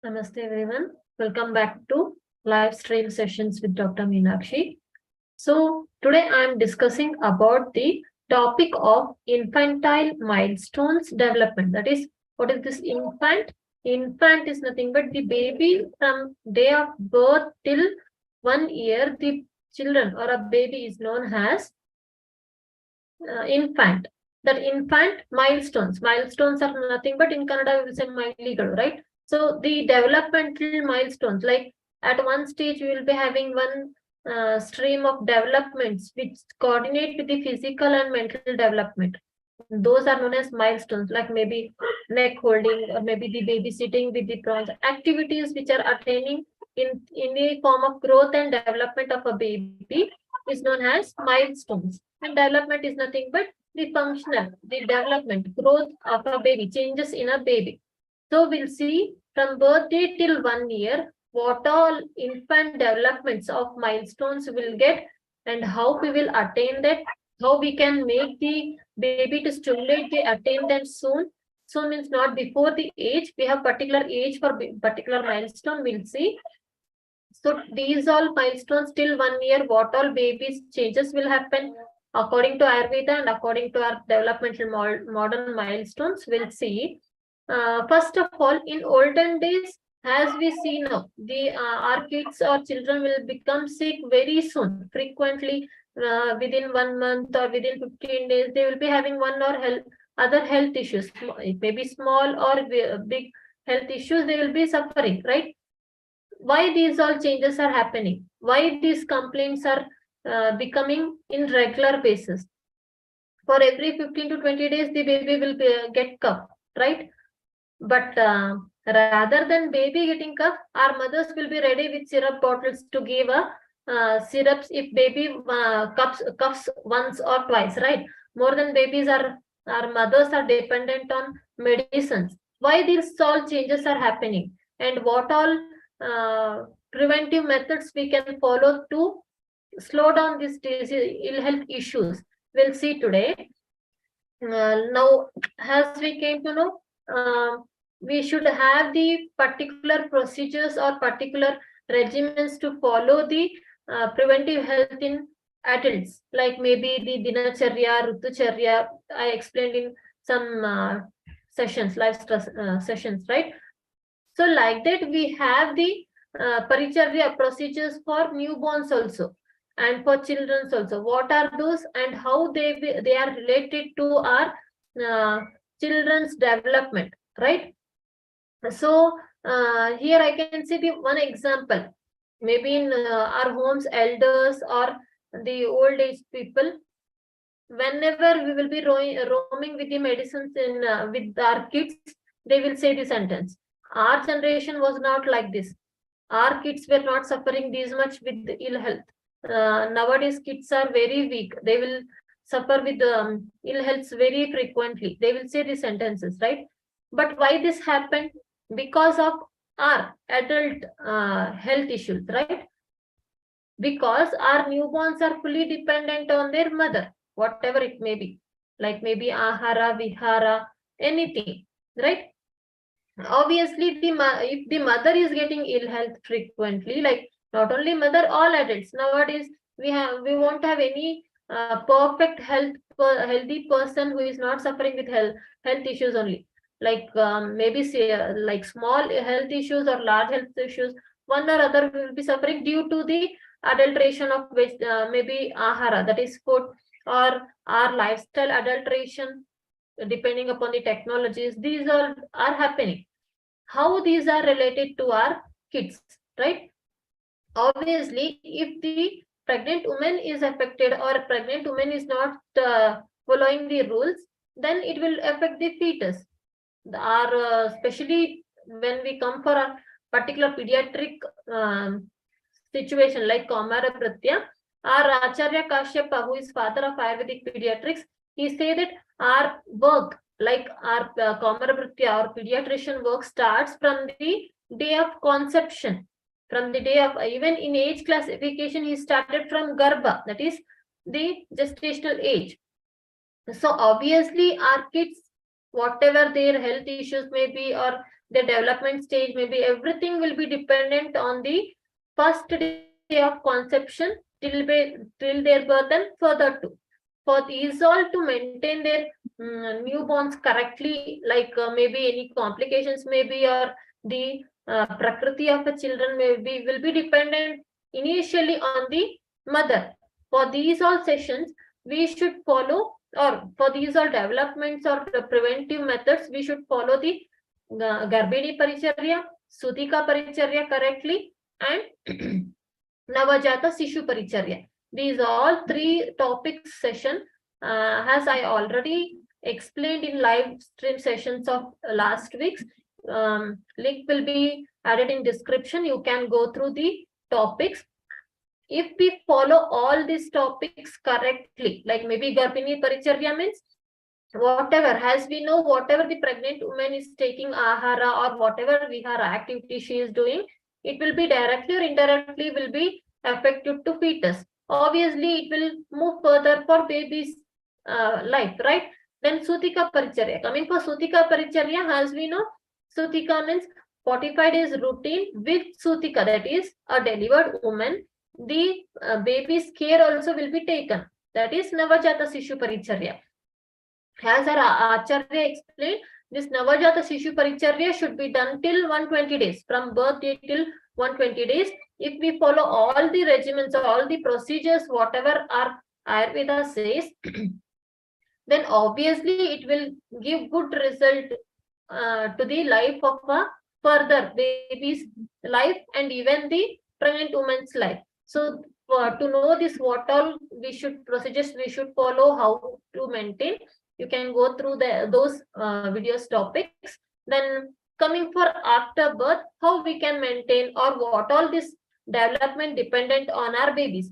Namaste everyone. Welcome back to live stream sessions with Dr. Meenakshi. So today I am discussing about the topic of infantile milestones development. That is, what is this infant? Infant is nothing but the baby from day of birth till 1 year. The children or a baby is known as infant. That infant milestones. Milestones are nothing but in Kannada we will say milegal, right? So the developmental milestones, like at one stage we will be having one stream of developments which coordinate with the physical and mental development. Those are known as milestones, like maybe neck holding or maybe the babysitting with the prawns. Activities which are attaining in the form of growth and development of a baby is known as milestones. And development is nothing but the functional, the development, growth of a baby, changes in a baby. So we'll see from birthday till 1 year, what all infant developments of milestones will get and how we will attain that, how we can make the baby to stimulate the attain them soon. Soon means not before the age. We have particular age for particular milestone, we'll see. So these all milestones till 1 year, what all babies changes will happen according to Ayurveda and according to our developmental modern milestones, we'll see. First of all, in olden days, as we see now, our kids or children will become sick very soon, frequently within 1 month or within 15 days. They will be having one or other health issues. It may be small or big health issues. They will be suffering, right? Why these all changes are happening? Why these complaints are becoming in regular basis? For every 15 to 20 days, the baby will get cough, right? But rather than baby getting cough, our mothers will be ready with syrup bottles to give syrups if baby coughs once or twice, right? More than babies, our mothers are dependent on medicines. Why these all changes are happening? And what all preventive methods we can follow to slow down this ill health issues? We'll see today. Now, as we came to know, we should have the particular procedures or particular regimens to follow the preventive health in adults, like maybe the dinacharya, rutucharya. I explained in some sessions, live sessions, right? So like that, we have the paricharya procedures for newborns also and for children also. What are those and how they are related to our children's development, right? So here I can see the one example. Maybe in our homes, elders or the old age people, whenever we will be roaming with the medicines in with our kids, they will say the sentence. Our generation was not like this. Our kids were not suffering this much with ill health. Nowadays, kids are very weak. They will suffer with ill health very frequently. They will say these sentences, right? But why this happened? Because of our adult health issues, right? Because our newborns are fully dependent on their mother, whatever it may be, like maybe ahara, vihara, anything, right? Obviously, if the mother is getting ill health frequently, like not only mother, all adults nowadays, we won't have any perfect healthy person who is not suffering with health issues only. Like maybe say like small health issues or large health issues, one or other will be suffering due to the adulteration of maybe ahara, that is food, or our lifestyle adulteration, depending upon the technologies. These all are happening. How these are related to our kids, right? Obviously, if the pregnant woman is affected or pregnant woman is not following the rules, then it will affect the fetus. Especially when we come for a particular pediatric situation like Kaumara Pratya, our Acharya Kashyapa, who is father of Ayurvedic pediatrics, he said that our work, like our Kaumara Pratya, our pediatrician work, starts from the day of conception. From the day of, even in age classification, he started from Garbha, that is the gestational age. So obviously our kids, whatever their health issues may be or the development stage, maybe everything will be dependent on the first day of conception till their birth and further too. For these all to maintain their newborns correctly, like maybe any complications maybe, or the prakriti of the children maybe will be dependent initially on the mother. For these all sessions, we should follow, or for these all developments or the preventive methods, we should follow the Garbhini Paricharya, Sutika Paricharya correctly, and Navajata Sishu Paricharya. These all three topics session, as I already explained in live stream sessions of last week's. Link will be added in description. You can go through the topics. If we follow all these topics correctly, like maybe Garbhini Paricharya means whatever, as we know, whatever the pregnant woman is taking ahara or whatever vihara activity she is doing, it will be directly or indirectly will be effective to fetus. Obviously, it will move further for baby's life, right? Then Sutika Paricharya. Coming for Sutika Paricharya, as we know, Sutika means 45 days routine with Sutika, that is a delivered woman. The baby's care also will be taken. That is Navajata Sishu Paricharya. As our Acharya explained, this Navajata Sishu Paricharya should be done till 120 days, from birth date till 120 days. If we follow all the regimens or all the procedures, whatever our Ayurveda says, then obviously it will give good result to the life of a further baby's life and even the pregnant woman's life. So to know this, what all procedures we should follow, how to maintain, you can go through those videos topics. Then coming for after birth, how we can maintain, or what all this development dependent on our babies.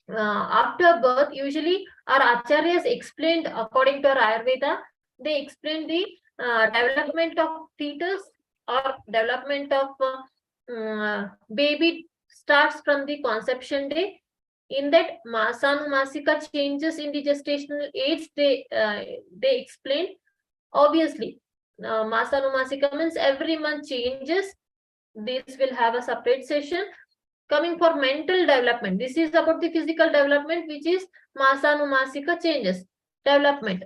After birth, usually our acharyas explained, according to our Ayurveda, they explain the development of fetus or development of baby starts from the conception day. In that, Masanumasika changes in the gestational age, they explain. Obviously, Masanumasika means every month changes. This will have a separate session. Coming for mental development, this is about the physical development, which is Masanumasika changes, development,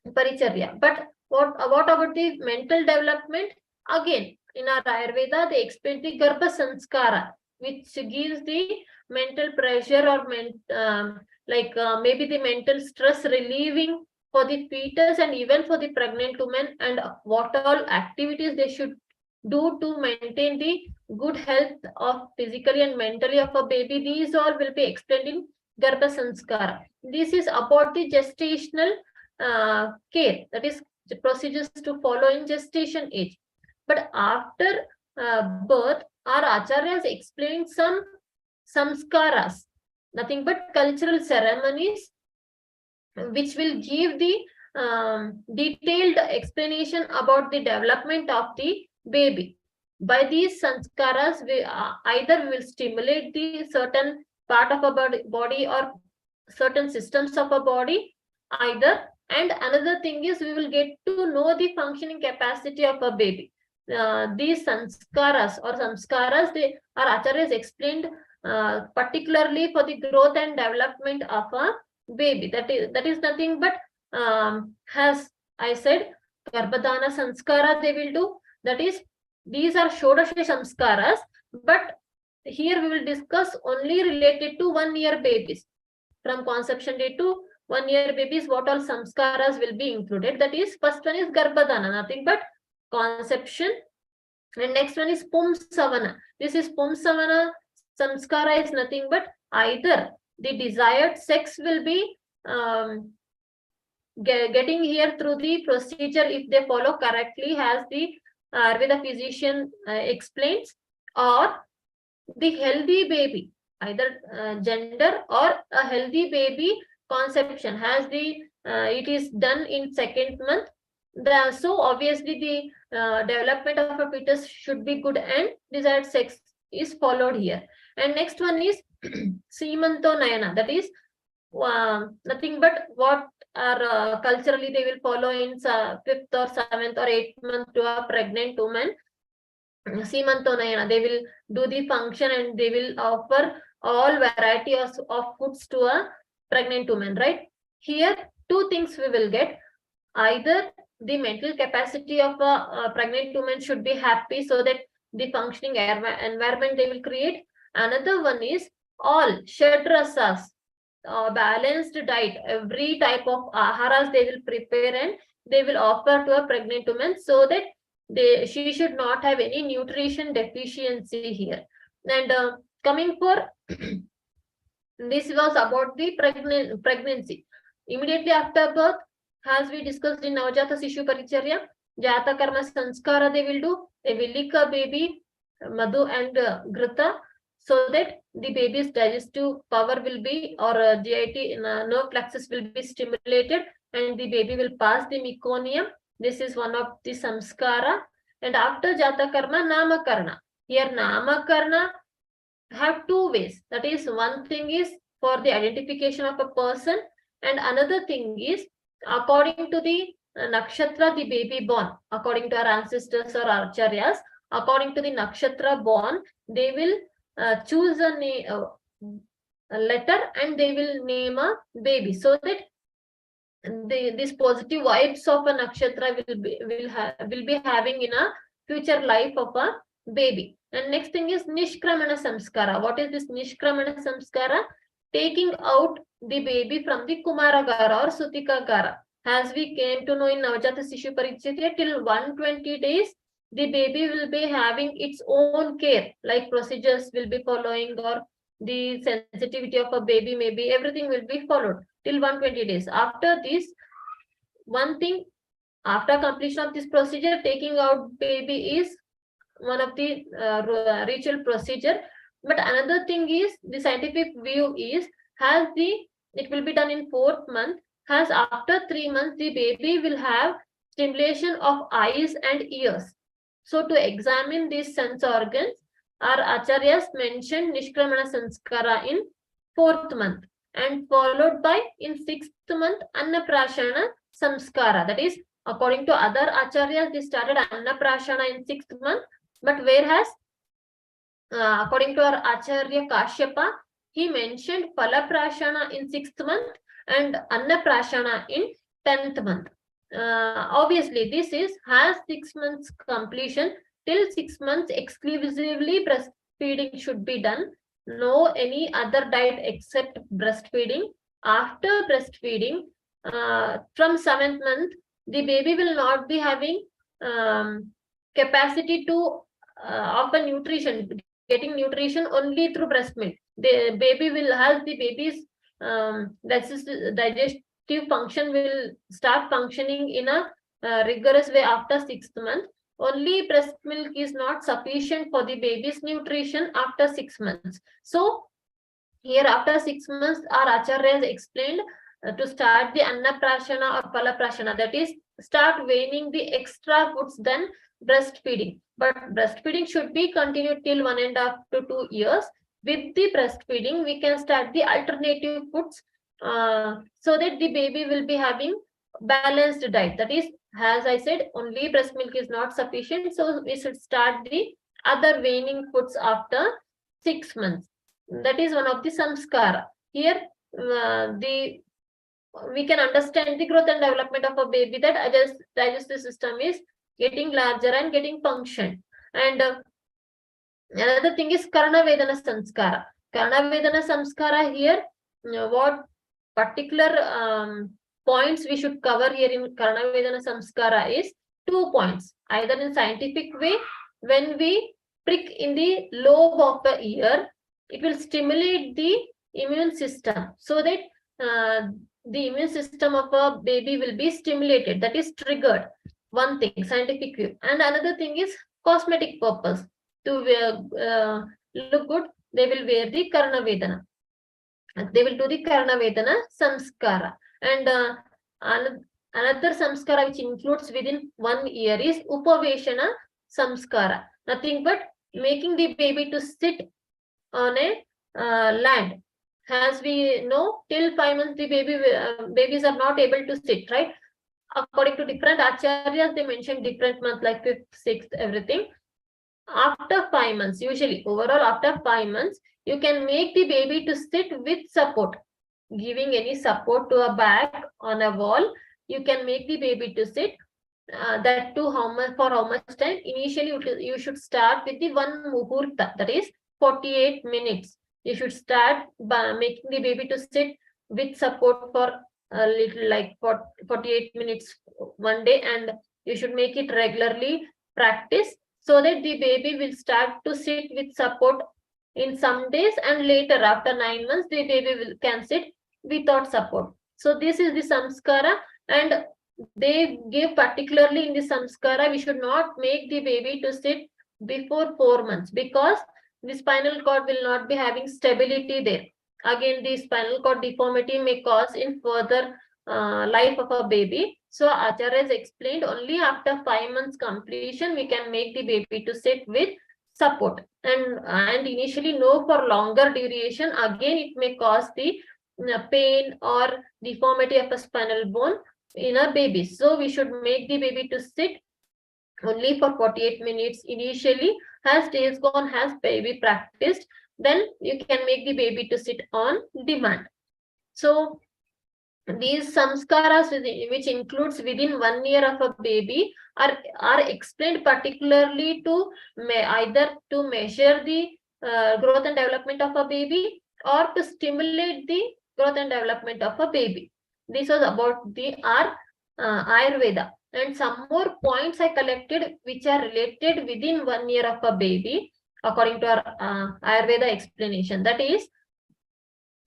Paricharya. But what about the mental development? Again, in our Ayurveda, they explain the Garbha Sanskara, which gives the mental pressure or maybe the mental stress relieving for the fetus and even for the pregnant woman, and what all activities they should do to maintain the good health of physically and mentally of a baby. These all will be explained in Garbha Sanskara. This is about the gestational care, that is the procedures to follow in gestation age. But after birth, our acharyas explained some samskaras, nothing but cultural ceremonies, which will give the detailed explanation about the development of the baby. By these sanskaras, either we will stimulate the certain part of a body or certain systems of a body, either. And another thing is, we will get to know the functioning capacity of a baby. These sanskaras or samskaras, our acharyas explained particularly for the growth and development of a baby. That is nothing but, as I said, Garbhadana Sanskara they will do. That is, these are Shodasha Samskaras, but here we will discuss only related to 1 year babies. From conception day to 1 year babies, what all Samskaras will be included. That is, first one is Garbhadana, nothing but conception. And next one is Pumsavana. This is Pumsavana Samskara is nothing but either the desired sex will be getting here through the procedure if they follow correctly, as the Ayurveda physician explains, or the healthy baby, either gender or a healthy baby conception, has the it is done in 2nd month. So obviously the development of a fetus should be good and desired sex is followed here. And next one is Simanto Nayana, that is nothing but what or culturally they will follow in 5th or 7th or 8th month to a pregnant woman. Simantonayana, they will do the function and they will offer all variety of foods to a pregnant woman, right? Here, two things we will get. Either the mental capacity of a pregnant woman should be happy so that the functioning environment they will create. Another one is all shadrasas, balanced diet, every type of aharas they will prepare and they will offer to a pregnant woman so that she should not have any nutrition deficiency here. And coming for this was about the pregnancy. Immediately after birth, as we discussed in Navjata Sishu Paricharya, Jata Karma Sanskara they will do. They will lick a baby, Madhu and Grita, so that the baby's digestive power will be, or GIT nerve plexus will be stimulated and the baby will pass the meconium. This is one of the samskara. And after Jata Karma, Namakarna. Here Namakarna have two ways. That is, one thing is for the identification of a person, and another thing is according to the nakshatra the baby born. According to our ancestors or acharyas, according to the nakshatra born, they will choose a letter and they will name a baby, so that these positive vibes of a nakshatra will be having in a future life of a baby. And next thing is Nishkramana Samskara. What is this Nishkramana Samskara? Taking out the baby from the Kumara Gara or Sutika Gara. As we came to know in Navjata Sishu Parichitya, till 120 days, the baby will be having its own care, like procedures will be following, or the sensitivity of a baby, maybe everything will be followed till 120 days. After this, one thing, after completion of this procedure, taking out baby is one of the ritual procedure. But another thing is, the scientific view is, it will be done in 4th month, as after 3 months the baby will have stimulation of eyes and ears. So to examine these sense organs, our acharyas mentioned Nishkramana Sanskara in 4th month, and followed by in 6th month Annaprashana Samskara. That is, according to other acharyas, they started Annaprashana in 6th month, but whereas according to our Acharya Kashyapa, he mentioned Palaprashana in 6th month and Annaprashana in 10th month. Obviously, this has 6 months completion. Till 6 months, exclusively breastfeeding should be done. No any other diet except breastfeeding. After breastfeeding, from 7th month, the baby will not be having capacity to offer nutrition, getting nutrition only through breast milk. The baby will have the baby's digestive function will start functioning in a rigorous way after 6th month. Only breast milk is not sufficient for the baby's nutrition after 6 months. So here after 6 months, our acharyas explained to start the Annaprashana or Palaprashana, that is, start weaning the extra foods than breastfeeding. But breastfeeding should be continued till 1.5 to 2 years. With the breastfeeding, we can start the alternative foods so that the baby will be having balanced diet. That is, as I said, only breast milk is not sufficient, so we should start the other weaning foods after 6 months. That is one of the samskara. Here, we can understand the growth and development of a baby, that digestive system is getting larger and getting function. And another thing is Karna Vedana Samskara. Karna Vedana Samskara here, what particular points we should cover here in Karna Vedana Samskara is 2 points. Either in scientific way, when we prick in the lobe of the ear, it will stimulate the immune system, so that the immune system of a baby will be stimulated, that is triggered. One thing, scientific view. And another thing is cosmetic purpose. To look good, they will wear the Karna Vedana. They will do the Karna Vedana Samskara. And another Samskara which includes within 1 year is Upaveshana Samskara. Nothing but making the baby to sit on a land. as we know, till 5 months the babies are not able to sit, right? According to different acharyas, they mention different months like 5th, 6th, everything. After 5 months, usually overall after 5 months, you can make the baby to sit with support, giving any support to a back on a wall. You can make the baby to sit. That too, for how much time? Initially, you should start with the one muhurta, that is 48 minutes. You should start by making the baby to sit with support for a little, like for 48 minutes one day, and you should make it regularly practice, so that the baby will start to sit with support in some days, and later after 9 months the baby can sit without support. So this is the samskara, and they give particularly in the samskara, we should not make the baby to sit before 4 months, because the spinal cord will not be having stability there. Again, the spinal cord deformity may cause in further life of a baby. So Acharya has explained only after 5 months completion we can make the baby to sit with support, and initially no for longer duration. Again, it may cause the pain or deformity of a spinal bone in a baby. So we should make the baby to sit only for 48 minutes initially. As days gone, has baby practiced, then you can make the baby to sit on demand. So these samskaras, which includes within 1 year of a baby, are explained particularly to either to measure the growth and development of a baby, or to stimulate the growth and development of a baby. This was about the Ayurveda. And some more points I collected which are related within 1 year of a baby according to our Ayurveda explanation. That is,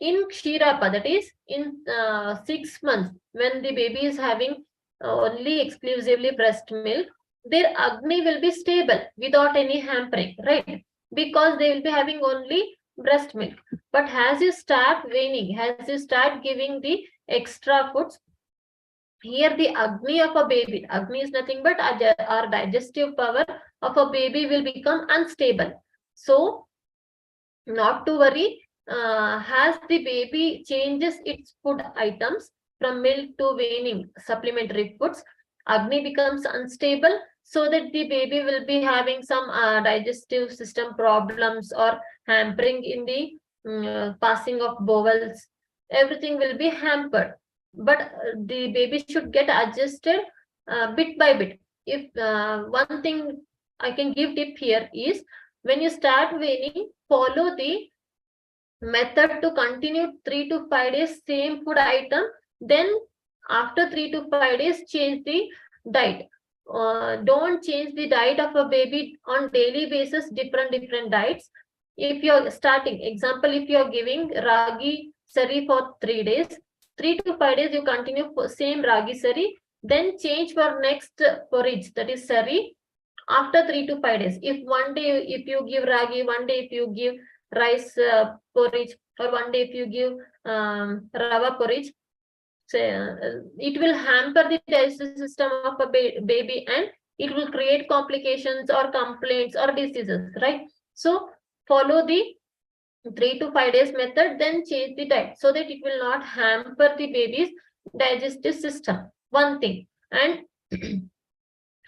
in Kshirapa, that is in 6 months, when the baby is having only exclusively breast milk, their Agni will be stable without any hampering, right? Because they will be having only breast milk. But as you start weaning, as you start giving the extra foods, here the Agni of a baby, Agni is nothing but our digestive power of a baby will become unstable. So not to worry, as the baby changes its food items from milk to weaning supplementary foods, Agni becomes unstable, so that the baby will be having some digestive system problems or hampering in the passing of bowels. Everything will be hampered. But the baby should get adjusted bit by bit. If one thing I can give tip here is, when you start weaning, follow the method to continue 3 to 5 days same food item. Then after 3 to 5 days, change the diet. Don't change the diet of a baby on daily basis, different diets. If you're starting, example, if you're giving ragi sari for 3 days, 3 to 5 days you continue for same ragi sari, then change for next porridge, that is sari, after 3 to 5 days. If one day if you give ragi, one day if you give rice porridge, or one day if you give rava porridge, it will hamper the digestive system of a baby, and it will create complications or complaints or diseases, right? So follow the 3 to 5 days method, then change the diet, so that it will not hamper the baby's digestive system. One thing. And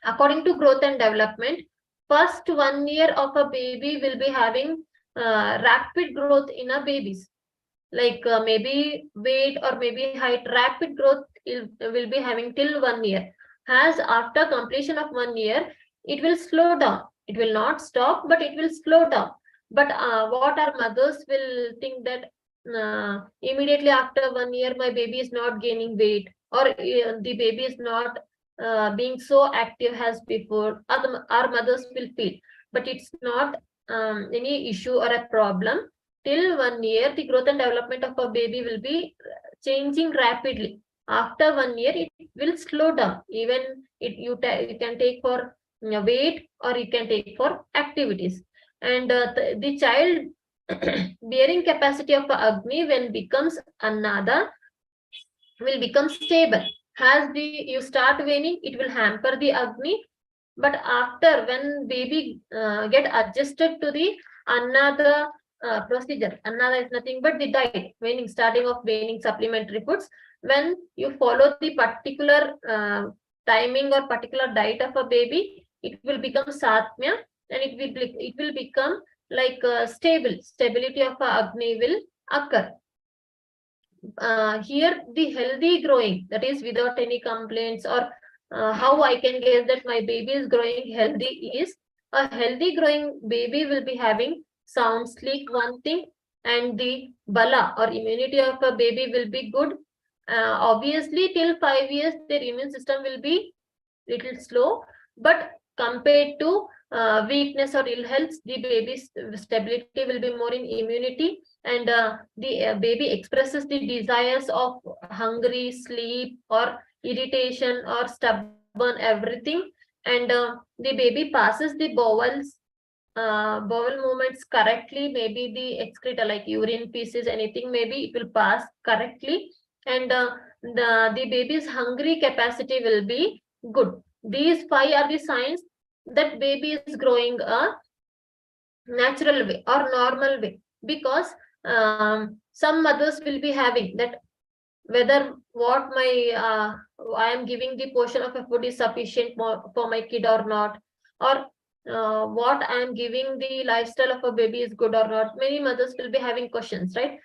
according to growth and development, first 1 year of a baby will be having rapid growth in a babies, like maybe weight or maybe height. Rapid growth will be having till 1 year. As after completion of 1 year, it will slow down. It will not stop, but it will slow down. But what our mothers will think that immediately after 1 year, my baby is not gaining weight, or the baby is not being so active as before. Our mothers will feel, but it's not any issue or a problem. Till 1 year, the growth and development of a baby will be changing rapidly. After 1 year, it will slow down. Even you can take for weight, or you can take for activities. And the child bearing capacity of Agni, when becomes Annada, will become stable. As you start waning, it will hamper the Agni. But after, when baby get adjusted to the Annada procedure. Another is nothing but the diet, weaning, starting of weaning supplementary foods. When you follow the particular timing or particular diet of a baby, it will become satmya, and it will become like stability of a agni will occur. Here the healthy growing, that is without any complaints, or how I can guess that my baby is growing healthy is, a healthy growing baby will be having sound sleep, one thing, and the bala or immunity of a baby will be good. Obviously till 5 years their immune system will be little slow, but compared to weakness or ill health, the baby's stability will be more in immunity, and the baby expresses the desires of hungry, sleep, or irritation, or stubborn, everything, and the baby passes the bowel movements correctly, maybe the excreta like urine, feces, anything, maybe it will pass correctly, and the baby's hungry capacity will be good. These 5 are the signs that baby is growing a natural way or normal way, because some mothers will be having that whether what my I am giving the portion of a food is sufficient for my kid or not, or what I am giving the lifestyle of a baby is good or not. Many mothers will be having questions, right?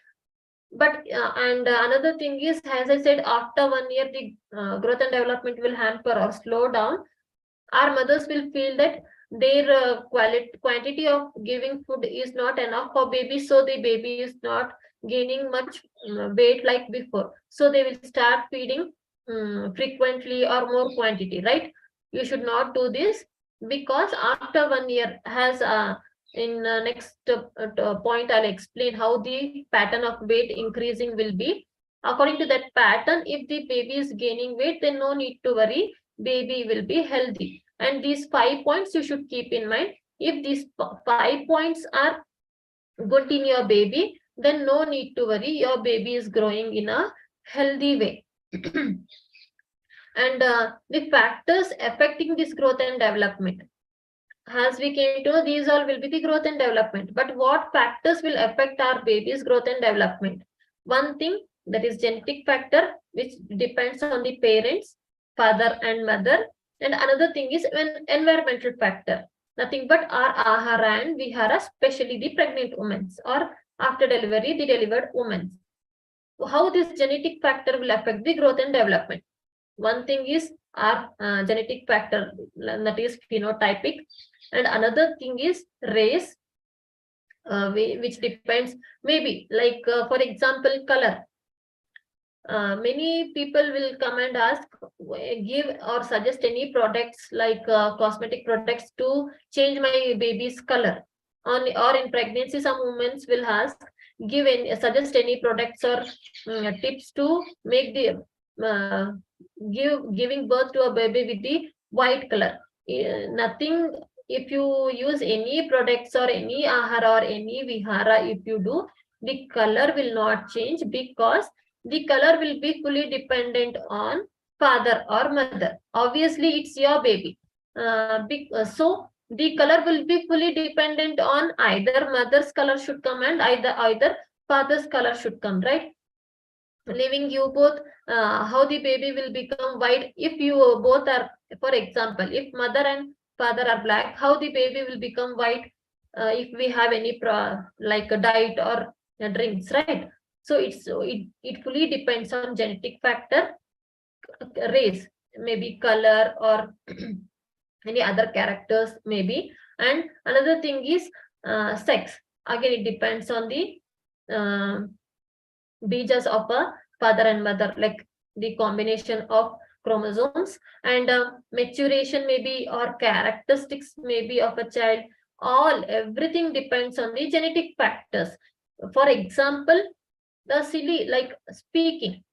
But and another thing is, as I said, after 1 year the growth and development will hamper or slow down. Our mothers will feel that their quantity of giving food is not enough for baby, so the baby is not gaining much weight like before, so they will start feeding frequently or more quantity, right? You should not do this, because after 1 year, has in next point I'll explain how the pattern of weight increasing will be. According to that pattern, if the baby is gaining weight, then no need to worry, baby will be healthy. And these 5 points you should keep in mind. If these 5 points are good in your baby, then no need to worry, your baby is growing in a healthy way. And the factors affecting this growth and development, as we came to know, these all will be the growth and development. But what factors will affect our baby's growth and development? One thing, that is genetic factor, which depends on the parents, father and mother. And another thing is an environmental factor, nothing but our ahara and vihara, especially the pregnant women or after delivery, the delivered women. How this genetic factor will affect the growth and development? One thing is our genetic factor, that is phenotypic, and another thing is race, which depends, maybe like for example, color. Many people will come and ask, give or suggest any products like cosmetic products to change my baby's color. Or in pregnancy, some women will ask, suggest any products or tips to make the giving birth to a baby with the white color. Nothing, if you use any products or any ahara or any vihara, if you do, the color will not change, because the color will be fully dependent on father or mother. Obviously, it's your baby. So the color will be fully dependent on either mother's color should come and either father's color should come, right? Leaving you both, how the baby will become white if you both are, for example, if mother and father are black, how the baby will become white if we have any like a diet or drinks, right? So it fully depends on genetic factor, race, maybe color, or any other characters maybe. And another thing is sex. Again, it depends on the bejas of a father and mother, like the combination of chromosomes, and maturation maybe, or characteristics maybe of a child. Everything depends on the genetic factors. For example, the silly, like speaking,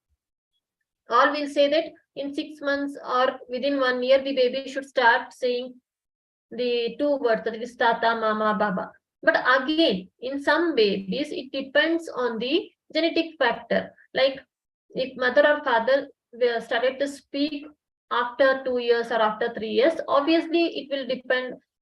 all will say that in 6 months or within 1 year, the baby should start saying the 2 words, that is tata, mama, baba. But again, in some babies, it depends on the genetic factor. Like if mother or father started to speak after 2 years or after 3 years, obviously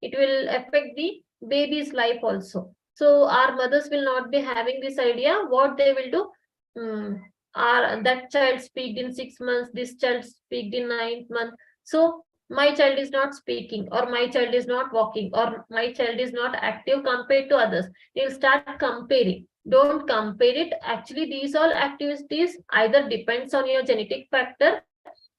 it will affect the baby's life also. So our mothers will not be having this idea. What they will do, that child speaked in 6 months, this child speaked in 9th month. So my child is not speaking, or my child is not walking, or my child is not active compared to others. You'll start comparing. Don't compare it. Actually, these all activities either depends on your genetic factor,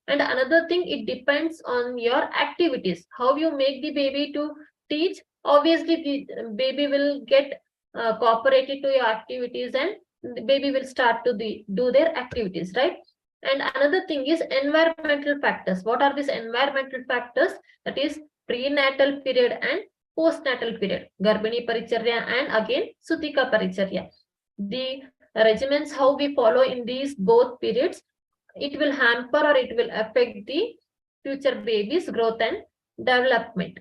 and another thing, it depends on your activities. How you make the baby to teach. Obviously, the baby will get cooperated to your activities, and the baby will start to do their activities, right? And another thing is environmental factors. What are these environmental factors? That is prenatal period and postnatal period, Garbhini Paricharya and again Sutika Paricharya. The regimens how we follow in these both periods, it will hamper or it will affect the future baby's growth and development.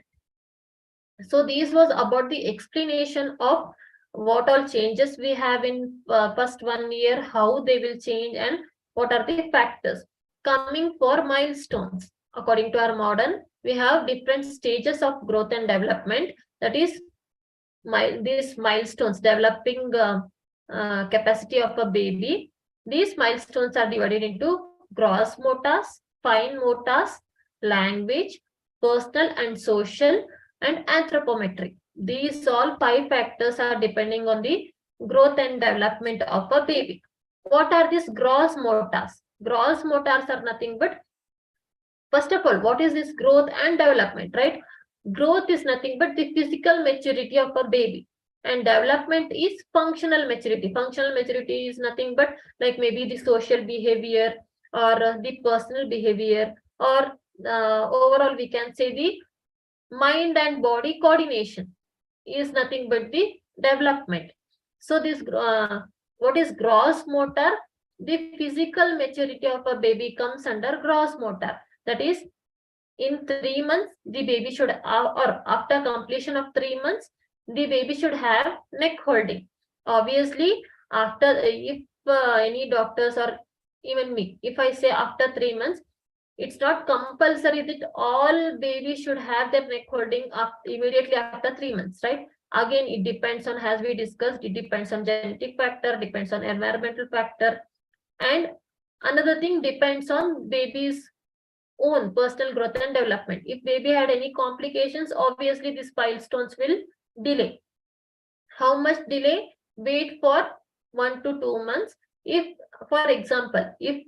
So this was about the explanation of what all changes we have in first 1 year, how they will change, and what are the factors. Coming for milestones, according to our modern, we have different stages of growth and development. That is, these milestones, developing capacity of a baby. These milestones are divided into gross motors, fine motors, language, personal and social, and anthropometric. These all 5 factors are depending on the growth and development of a baby. What are these gross motors? Gross motors are nothing but, first of all, what is this growth and development, right? Growth is nothing but the physical maturity of a baby, and development is functional maturity. Functional maturity is nothing but like maybe the social behavior, or the personal behavior, or overall we can say the mind and body coordination is nothing but the development. So this what is gross motor? The physical maturity of a baby comes under gross motor. That is, in 3 months the baby should or after completion of 3 months the baby should have neck holding. Obviously, after if any doctors or even me, if I say after 3 months, it's not compulsory that all babies should have their neck holding up immediately after 3 months, right? Again, it depends on, as we discussed, it depends on genetic factor, depends on environmental factor, and another thing depends on baby's own personal growth and development. If baby had any complications, obviously these milestones will delay. How much delay? Wait for 1 to 2 months. If, for example, if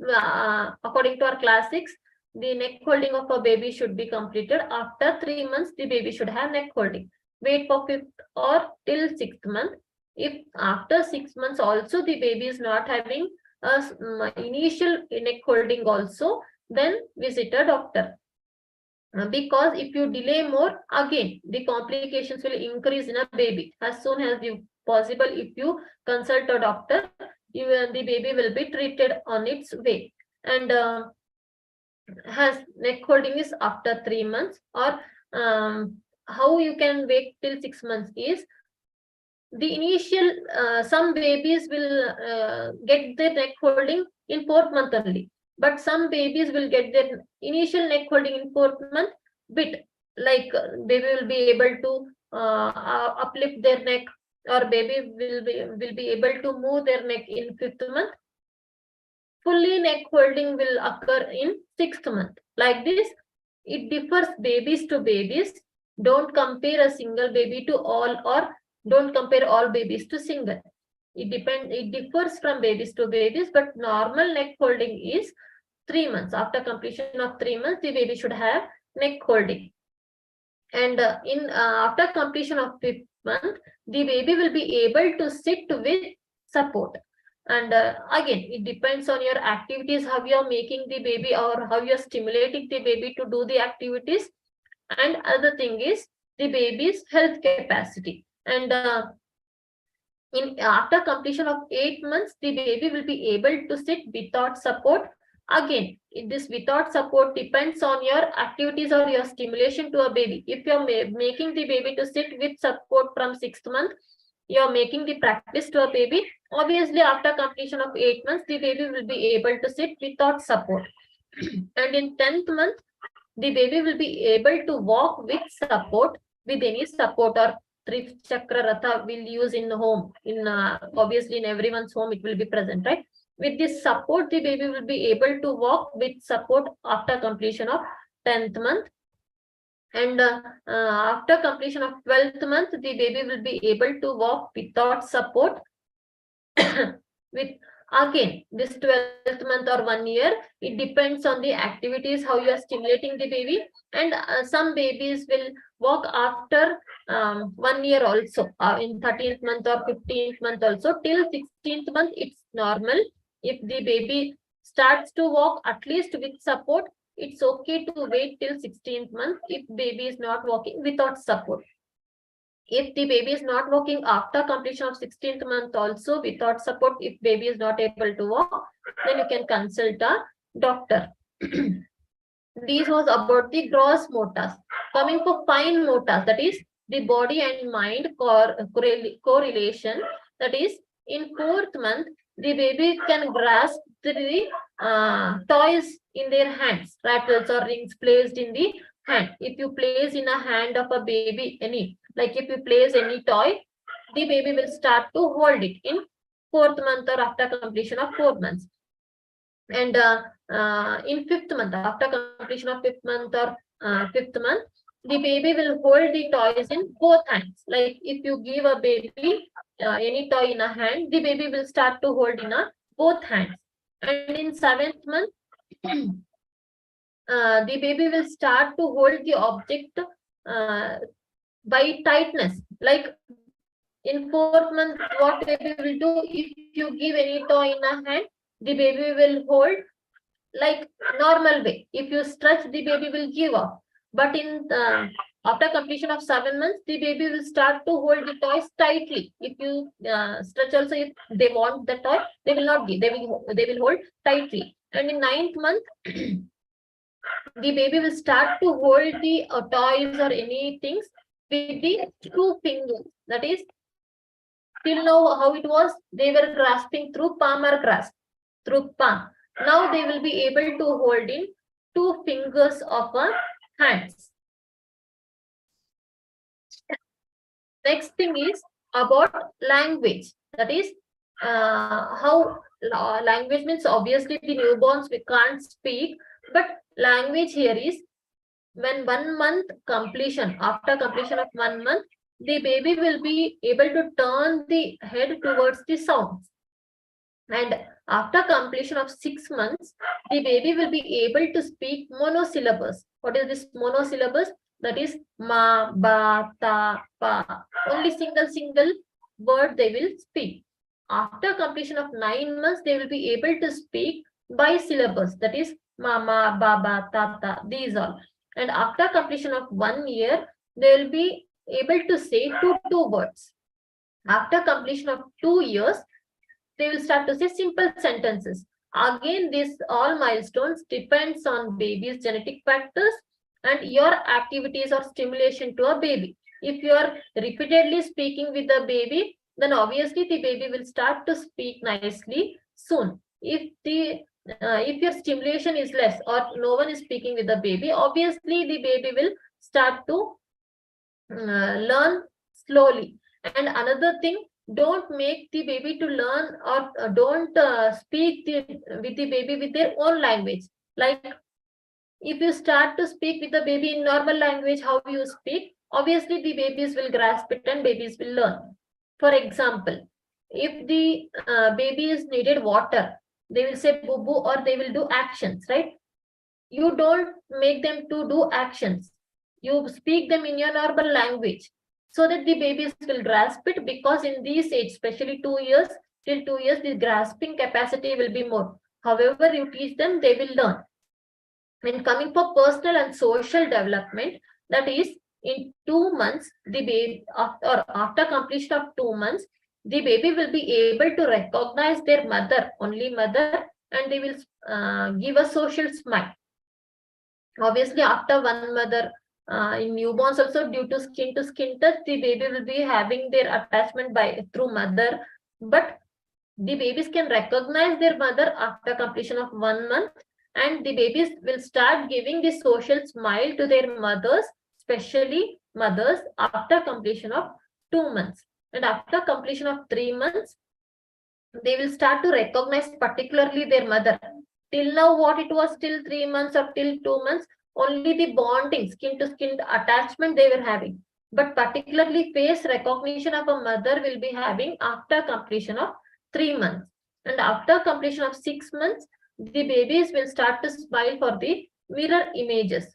according to our classics, the neck holding of a baby should be completed after 3 months, the baby should have neck holding. Wait for 5th or till 6th month. If after 6 months also the baby is not having a initial neck holding also, then visit a doctor. Because if you delay more, again the complications will increase in a baby. As soon as you possible, if you consult a doctor, the baby will be treated on its way. And has neck holding is after 3 months, or how you can wait till 6 months is the initial, some babies will get their neck holding in 4th month only, but some babies will get their initial neck holding in 4th month bit, like baby will be able to uplift their neck, or baby will be able to move their neck in 5th month. Fully neck holding will occur in 6th month. Like this, it differs babies to babies. Don't compare a single baby to all, or don't compare all babies to single. It differs from babies to babies, but normal neck holding is 3 months. After completion of 3 months, the baby should have neck holding. And after completion of 5th month, the baby will be able to sit with support. And again, it depends on your activities, how you are making the baby, or how you are stimulating the baby to do the activities. And other thing is the baby's health capacity. And after completion of 8 months, the baby will be able to sit without support. Again, this without support depends on your activities or your stimulation to a baby. If you're making the baby to sit with support from 6th month, you're making the practice to a baby. Obviously, after completion of 8 months, the baby will be able to sit without support. And in 10th month, the baby will be able to walk with support, with any support, or Chakra Ratha we'll use in the home. In obviously in everyone's home it will be present, right? With this support, the baby will be able to walk with support after completion of 10th month. And after completion of 12th month, the baby will be able to walk without support. With again this 12th month or 1 year, it depends on the activities, how you are stimulating the baby. And some babies will walk after 1 year also, in 13th month or 15th month also. Till 16th month it's normal. If the baby starts to walk at least with support, it's okay to wait till 16th month if baby is not walking without support. If the baby is not walking after completion of 16th month also without support, if baby is not able to walk, then you can consult a doctor. This was about the gross motors. Coming for fine motors, that is the body and mind correlation. That is, in 4th month, the baby can grasp the toys in their hands, rattles or rings placed in the hand. If you place in a hand of a baby any, like if you place any toy, the baby will start to hold it in 4th month or after completion of 4 months. And in 5th month, after completion of 5th month or 5th month, the baby will hold the toys in both hands. Like if you give a baby any toy in a hand, the baby will start to hold in both hands. And in 7th month, the baby will start to hold the object by tightness. Like in 4th month, what baby will do, if you give any toy in a hand, the baby will hold like normal way. If you stretch, the baby will give up. But in after completion of 7 months, the baby will start to hold the toys tightly. If you stretch also, if they want the toy, they will not give. They will hold tightly. And in 9th month, the baby will start to hold the toys or any things with the 2 fingers. That is, till now how it was, they were grasping through palmar grasp, through palm. Now they will be able to hold in 2 fingers of a hands. Next thing is about language. That is, how language means, obviously the newborns we can't speak, but language here is when 1 month completion, after completion of 1 month, the baby will be able to turn the head towards the sounds. And after completion of 6 months, the baby will be able to speak monosyllables. What is this monosyllables? That is ma, ba, ta, pa. Only single word they will speak. After completion of 9 months, they will be able to speak by syllables. That is mama, baba, tata, these all. And after completion of 1 year, they will be able to say two words. After completion of 2 years, they will start to say simple sentences. Again, this all milestones depends on baby's genetic factors and your activities or stimulation to a baby. If you are repeatedly speaking with the baby, then obviously the baby will start to speak nicely soon. If your stimulation is less or no one is speaking with the baby, obviously the baby will start to learn slowly. And another thing, don't make the baby to learn or don't speak with the baby with their own language. Like if you start to speak with the baby in normal language, how you speak, obviously the babies will grasp it and babies will learn. For example, if the baby is needed water, they will say boo boo or they will do actions, right? You don't make them to do actions. You speak them in your normal language so that the babies will grasp it, because in this age, especially 2 years, till 2 years, the grasping capacity will be more. However you teach them, they will learn. When coming for personal and social development, that is in 2 months, the baby after completion of 2 months, the baby will be able to recognize their mother, only mother, and they will give a social smile. Obviously, after one mother, in newborns also, due to skin touch, the baby will be having their attachment through mother. But the babies can recognize their mother after completion of 1 month, and the babies will start giving the social smile to their mothers, especially mothers, after completion of 2 months. And after completion of 3 months, they will start to recognize particularly their mother. Till now, what it was till 3 months or till 2 months, only the bonding, skin to skin attachment they were having. But particularly face recognition of a mother will be having after completion of 3 months. And after completion of 6 months, the babies will start to smile for the mirror images.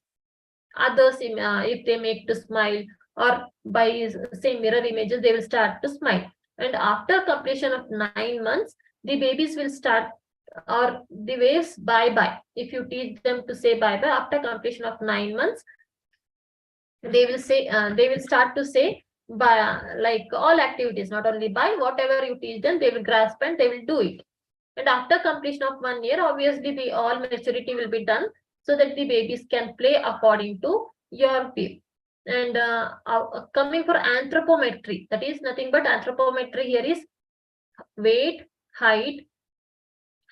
Others, if they make to smile or by same mirror images, they will start to smile. And after completion of 9 months, the babies will start, or the waves bye-bye. If you teach them to say bye-bye after completion of 9 months, they will say, they will start to say bye, like all activities, not only bye, whatever you teach them, they will grasp and they will do it. And after completion of 1 year, obviously the all maturity will be done so that the babies can play according to your view. And coming for anthropometry, that is nothing but anthropometry here is weight, height,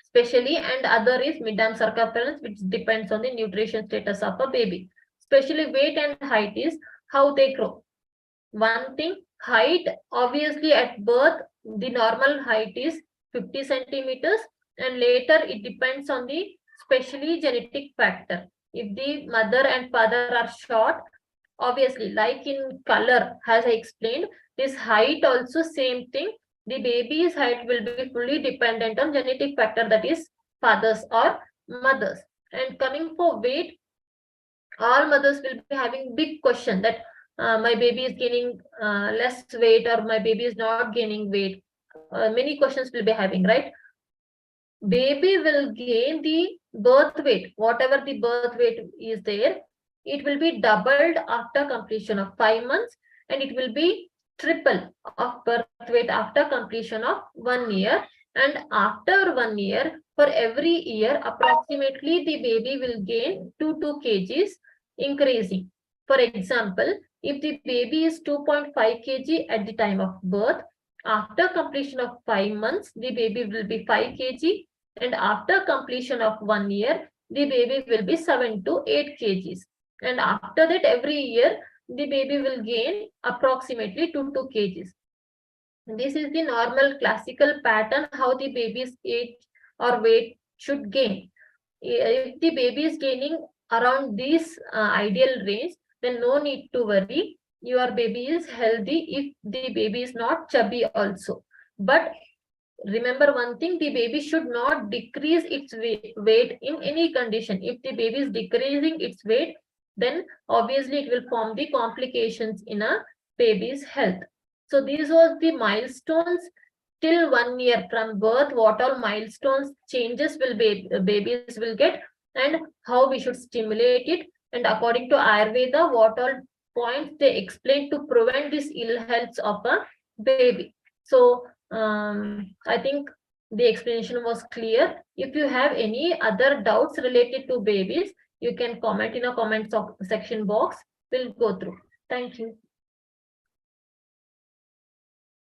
especially, and other is mid-arm circumference, which depends on the nutrition status of a baby. Especially weight and height is how they grow. One thing, height, obviously at birth, the normal height is 50 centimeters, and later it depends on the specially genetic factor. If the mother and father are short, obviously, like in color, as I explained, this height also same thing. The baby's height will be fully dependent on genetic factor, that is fathers or mothers. And coming for weight, all mothers will be having big question that my baby is gaining less weight or my baby is not gaining weight. Many questions will be having, right? Baby will gain the birth weight, whatever the birth weight is there, it will be doubled after completion of 5 months, and it will be triple of birth weight after completion of 1 year. And after 1 year, for every year, approximately the baby will gain 2 kgs, increasing. For example, if the baby is 2.5 kg at the time of birth, after completion of 5 months, the baby will be 5 kg, and after completion of 1 year, the baby will be 7 to 8 kgs. And after that, every year, the baby will gain approximately 2 kgs. This is the normal classical pattern how the baby's age or weight should gain. If the baby is gaining around this ideal range, then no need to worry. Your baby is healthy if the baby is not chubby also. But remember one thing, the baby should not decrease its weight in any condition. If the baby is decreasing its weight, then obviously it will form the complications in a baby's health. So these was the milestones till 1 year from birth, what all milestones changes will be babies will get, and how we should stimulate it. And according to Ayurveda, what all points they explain to prevent this ill health of a baby. So I think the explanation was clear. If you have any other doubts related to babies, you can comment in a comment section box. We'll go through. Thank you.